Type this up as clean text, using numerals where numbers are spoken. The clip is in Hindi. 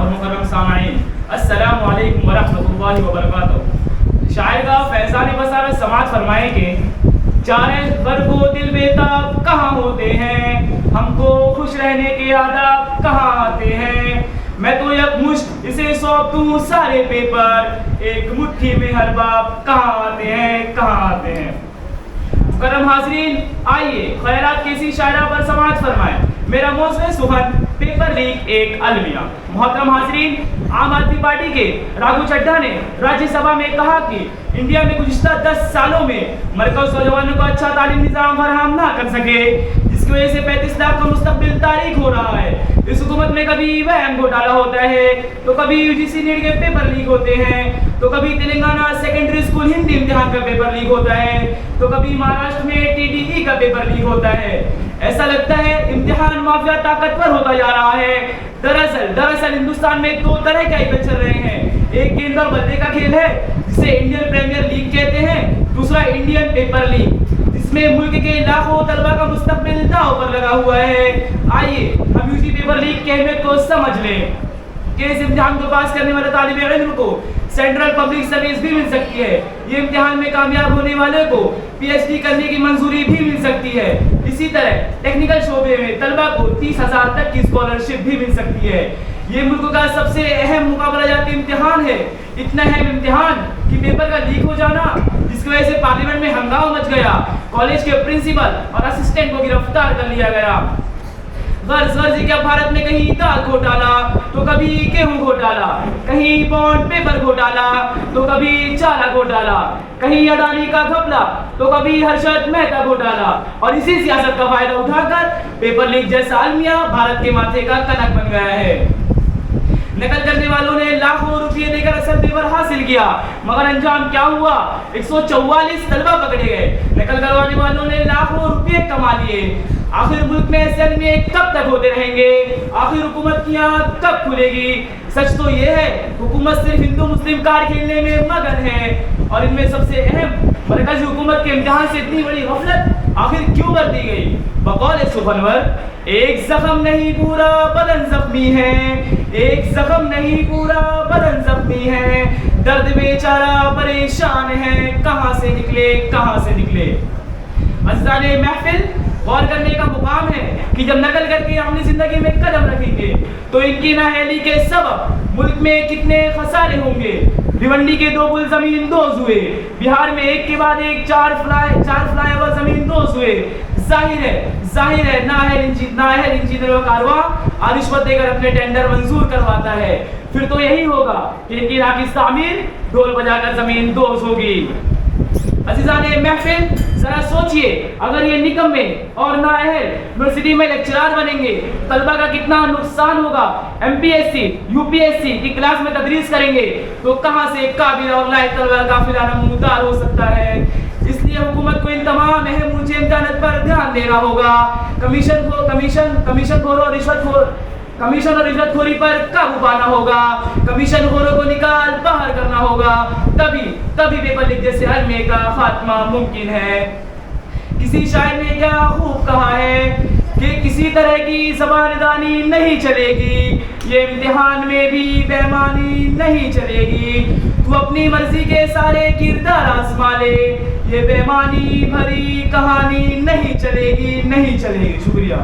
और मुकर्रम सामाईन, अस्सलामु अलैकुम वरहमतुल्लाहि वबरकातुहू। शायर का फैज़ान बसारत समाअत फरमाए कि चारे वर्गो दिल बेताब कहाँ होते हैं, हमको खुश रहने के आदाब कहाँ आते हैं। मैं तो एक मुश्त इसे सौंप दूँ सारे पेपर, एक मुट्ठी में हर बाब कहाँ आते हैं, कहाँ आते हैं। मुकर्रम हाज़रीन, आइए खैरात की इसी शायरा पर समाअत फरमाएं। मेरा मौज़ू सुखन पेपर लीक एक अलमिया। मोहतरम हाज़रीन, आम आदमी पार्टी के राघु चड्ढा ने राज्यसभा में कहा कि इंडिया में गुज़िश्ता 10 सालों में मरकज़ नौजवानों को अच्छा तालीम निज़ाम फराहम ना कर सके, जिसकी वजह से 35 लाख का मुस्तक़बिल तारीख हो रहा है। इस हुकूमत में कभी वहम घोटाला होता है, तो कभी यूजीसी नीट के पेपर लीक होते हैं, तो कभी तेलंगाना सेकेंडरी स्कूल हिंदी इम्तिहान का पेपर लीक होता है, तो कभी महाराष्ट्र में टीटीई का पेपर लीक होता है। ऐसा लगता है इम्तिहान माफिया ताकतवर होता जा रहा है। दरअसल हिंदुस्तान में 2 तरह के आईपीएल चल रहे हैं। एक गेंद और बल्ले का खेल है, जिसे इंडियन प्रीमियर लीग कहते हैं। दूसरा इंडियन पेपर लीग, जिसमें मुल्क के लाखों तलबा का मुस्तकबिल दांव पर लगा हुआ है। आइए हम यूजी पेपर लीग की अहमियत को समझ लें कि इस इम्तिहान को पास करने वाले तालिब इल्म को सेंट्रल पब्लिक सर्विस भी मिल सकती है। ये इम्तिहान में कामयाब होने वाले को पीएचडी करने की मंजूरी भी मिल सकती है। इसी तरह टेक्निकल शोबे में तलबा को 30,000 तक की स्कॉलरशिप भी मिल सकती है। ये मुल्क का सबसे अहम मुकाबला जाती इम्तिहान है। इतना अहम इम्तिहान कि पेपर का लीक हो जाना, जिसकी वजह से पार्लियामेंट में हंगामा मच गया। कॉलेज के प्रिंसिपल और असिस्टेंट को गिरफ्तार कर लिया गया। गर्जी क्या भारत में कहीं दाल घोटाला, तो कभी गेहूं घोटाला, कहीं बॉन्ड पेपर घोटाला, तो कभी चारा घोटाला, कहीं अडानी का घपला, तो कभी हर्षद मेहता घोटाला। और इसी सियासत का फायदा उठाकर पेपर लीक जैसा अलमिया भारत के माथे का कनक बन गया है। नकल करने वालों ने लाखों रुपये देकर असल पेपर हासिल किया, मगर अंजाम क्या हुआ? 144 तलबा पकड़े गए। नकल करवाने वालों ने लाखों रुपये कमा लिए। आखिर मुल्क में ऐसे अलमिया कब तक होते रहेंगे? आखिर हुकूमत की आँख कब खुलेगी? सच तो ये है, हुकूमत सिर्फ हिंदू मुस्लिम कार्ड खेलने में मगन है। और इनमें सबसे अहम मरकज़ी हुकूमत के इम्तिहान से इतनी बड़ी गफलत आखिर क्यों बरती गई? बकौल सुखनवर, एक जख्म नहीं पूरा बदन जख्मी है, एक जख्म नहीं पूरा बदन जख्मी है, दर्द बेचारा परेशान है, कहाँ से निकले, कहाँ से निकले। अज़ाने महफिल, गौर करने का मुकाम है कि जब नकल करके अपनी जिंदगी में कदम रखेंगे तो इनकी नाअहली के सबब मुल्क में कितने खसारे होंगे। भिवंडी के 2 पुल जमीन दोज हुए, बिहार में एक के बाद एक 4 फ्लाईओवर जमीन दोज हुए। जाहिर है नाअहल इंजीनियरों का कारवां रिश्वत देकर अपने टेंडर मंजूर करवाता है। फिर तो यही होगा कि इनकी नाकिस तामीर ढोल बजाकर जमीन दोज होगी। अज़ीज़ाने महफिल, जरा सोचिए, अगर ये निकम्मे और नाअहल यूनिवर्सिटी में लेक्चरार बनेंगे, तलबा का कितना नुकसान होगा। एमपीएससी यूपीएससी की क्लास में तदरीस करेंगे तो कहाँ से काबिल और लायक तलबा का काफिला नमूदार हो सकता है। इसलिए हुकूमत को इन तमाम अहम ऊंचे इम्तिहानात पर ध्यान देना होगा। कमीशन और रिश्वतखोरी पर काबू पाना होगा। कमीशन खोरों को निकाल बाहर करना होगा। तभी पेपर लीक जैसे अलमिया का खात्मा मुमकिन है। किसी शायर ने क्या खूब कहा है कि किसी तरह की ज़बानदानी नहीं चलेगी, ये इम्तिहान में भी बेईमानी नहीं चलेगी। तू अपनी मर्जी के सारे किरदार आजमा ले, ये बेईमानी भरी कहानी नहीं चलेगी, नहीं चलेगी। शुक्रिया।